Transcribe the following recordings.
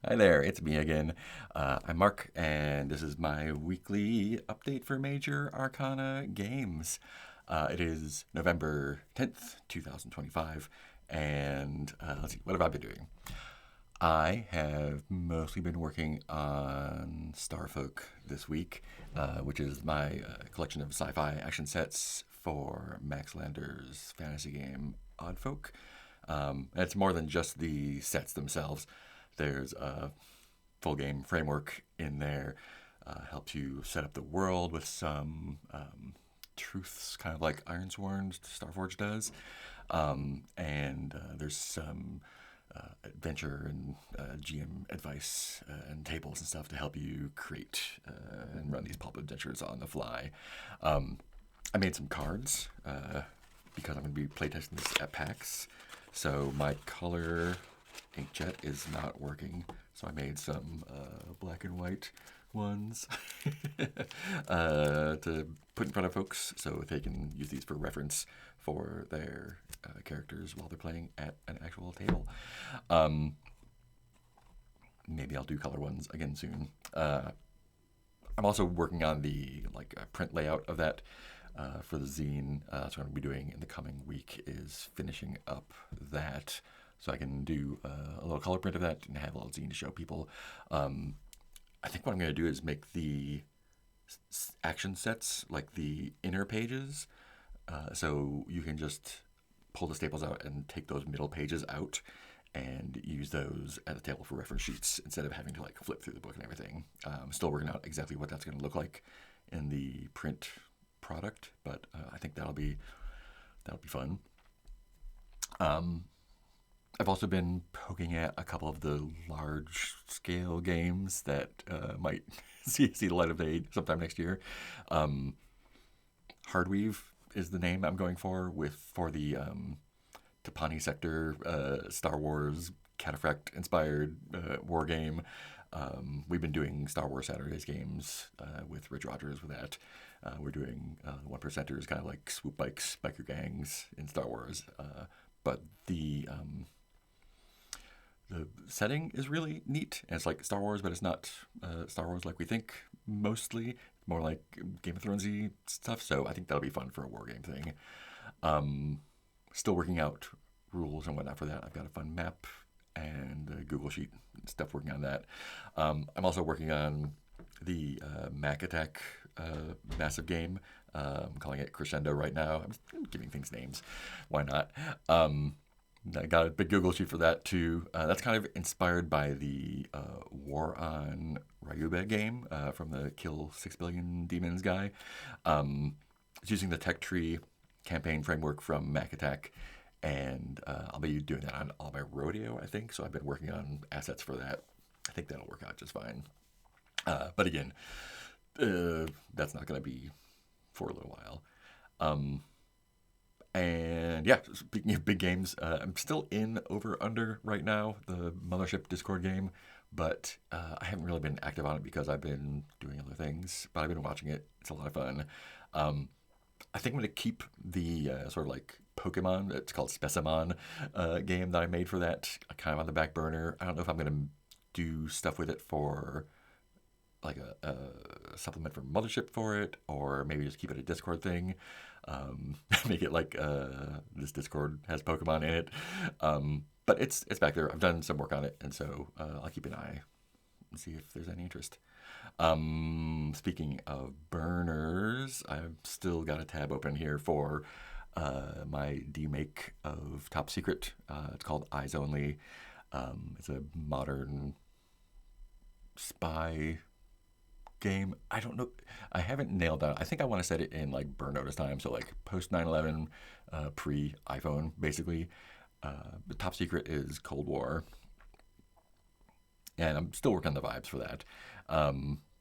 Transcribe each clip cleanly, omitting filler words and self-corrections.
Hi there, it's me again. I'm Mark, and this is my weekly update for Major Arcana games. It is November 10th, 2025, and let's see, what have I been doing? I have mostly been working on Starfolk this week, which is my collection of sci fi action sets for Max Lander's fantasy game Oddfolk. And it's more than just the sets themselves. There's a full game framework in there, helps you set up the world with some truths, kind of like Ironsworn Starforge does. And there's some adventure and GM advice and tables and stuff to help you create and run these pulp adventures on the fly. I made some cards because I'm going to be playtesting this at PAX. So my color inkjet is not working. So I made some black and white ones to put in front of folks so they can use these for reference for their characters while they're playing at an actual table. Um, Maybe I'll do color ones again soon. I'm also working on the print layout of that for the zine. So what I'm going to be doing in the coming week is finishing up that, so I can do a little color print of that and have a little zine to show people. I think what I'm going to do is make the action sets like the inner pages, so you can just pull the staples out and take those middle pages out and use those at the table for reference sheets instead of having to like flip through the book and everything. Still working out exactly what that's going to look like in the print product, but I think that'll be fun. Um, I've also been poking at a couple of the large scale games that might see the light of day sometime next year. Um, Hardweave is the name I'm going for the Tapani Sector Star Wars Cataphract inspired war game. We've been doing Star Wars Saturdays games with Rich Rogers with that. We're doing One Percenters, kind of like swoop bikes, biker gangs in Star Wars. But the setting is really neat, and it's like Star Wars, but it's not Star Wars like we think. Mostly more like Game of Thronesy stuff. So I think that'll be fun for a war game thing. Still working out rules and whatnot for that. I've got a fun map and a Google Sheet stuff working on that. I'm also working on the Mac Attack massive game. I'm calling it Crescendo right now. I'm giving things names. Why not? I got a big Google Sheet for that too. That's kind of inspired by the War on Ryuba game from the Kill 6 Billion Demons guy. It's using the tech tree campaign framework from Mac Attack, and I'll be doing that on all my rodeo, I think. So I've been working on assets for that. I think that'll work out just fine. But again, that's not going to be for a little while. Um, and yeah, speaking of big games, I'm still in Over Under right now, the Mothership Discord game, but I haven't really been active on it because I've been doing other things. But I've been watching it. It's a lot of fun. Um, I think I'm going to keep the sort of like Pokemon, it's called Specimon game that I made for that kind of on the back burner. I don't know if I'm going to do stuff with it for like a supplement for Mothership for it, or maybe just keep it a Discord thing. Make it like this Discord has Pokemon in it. But it's back there. I've done some work on it, and so I'll keep an eye and see if there's any interest. Speaking of burners, I've still got a tab open here for my demake of Top Secret. It's called Eyes Only. It's a modern spy game. I don't know. I haven't nailed down. I think I want to set it in like burn notice time. So like post 9/11, pre iPhone, basically. The Top Secret is Cold War, and I'm still working on the vibes for that.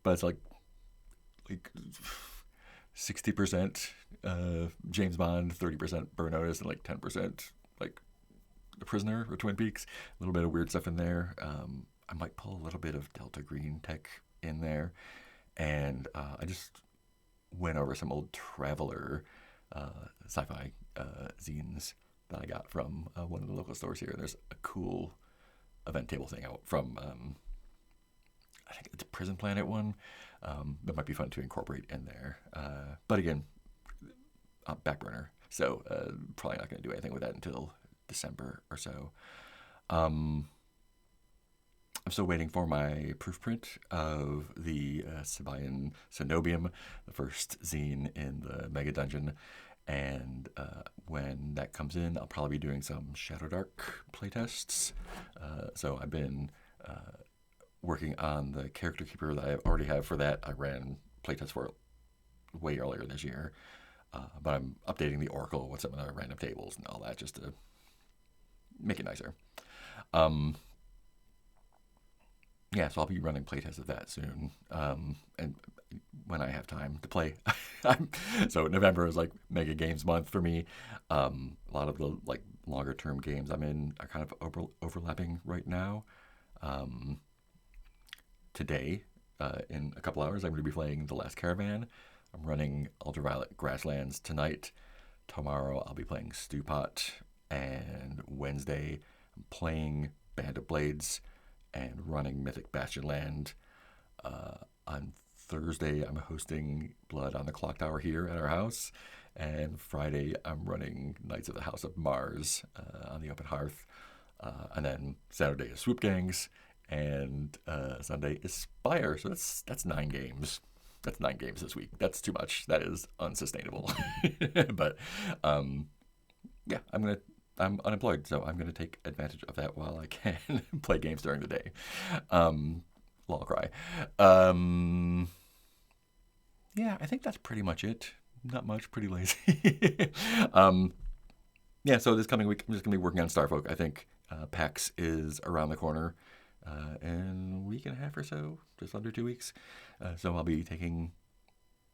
But it's like 60% James Bond, 30% Burn Notice, and like 10% like The Prisoner or Twin Peaks. A little bit of weird stuff in there. I might pull a little bit of Delta Green tech in there, and I just went over some old Traveler sci-fi zines that I got from one of the local stores here. There's a cool event table thing out from think it's a Prison Planet one. That might be fun to incorporate in there. But again, back burner. So probably not going to do anything with that until December or so. I'm still waiting for my proof print of the Sibian Cenobium, the first zine in the Mega Dungeon. And when that comes in, I'll probably be doing some Shadow Dark playtests. So I've been working on the character keeper that I already have for that. I ran playtests for it way earlier this year. But I'm updating the Oracle with some of the random tables and all that just to make it nicer. Yeah, so I'll be running playtests of that soon, and when I have time to play. So November is like Mega Games month for me. A lot of the like longer term games I'm in are kind of overlapping right now. Today, in a couple hours, I'm going to be playing The Last Caravan. I'm running Ultraviolet Grasslands tonight. Tomorrow I'll be playing Stewpot, and Wednesday I'm playing Band of Blades and running Mythic Bastionland. On Thursday, I'm hosting Blood on the Clock Tower here at our house. And Friday, I'm running Knights of the House of Mars on the Open Hearth. And then Saturday is Swoop Gangs. And Sunday is Spire. So that's 9 games. That's 9 games this week. That's too much. That is unsustainable. But yeah, I'm unemployed, so I'm gonna take advantage of that while I can play games during the day. Lol cry. Yeah, I think that's pretty much it. Not much, pretty lazy. Yeah, so this coming week I'm just gonna be working on Starfolk. I think PAX is around the corner in a week and a half or so, just under 2 weeks. So I'll be taking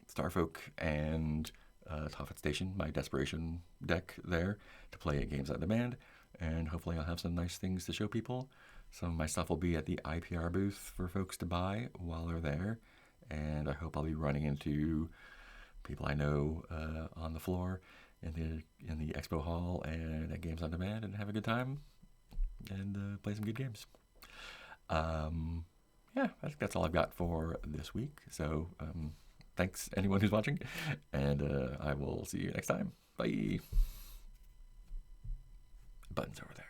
Starfolk and Tophet Station, my Desperation deck there, to play at Games on Demand, and hopefully I'll have some nice things to show people. Some of my stuff will be at the IPR booth for folks to buy while they're there, and I hope I'll be running into people I know on the floor in the expo hall and at Games on Demand and have a good time and play some good games. Yeah, I think that's all I've got for this week. So thanks anyone who's watching, and I will see you next time. Bye. Buttons over there.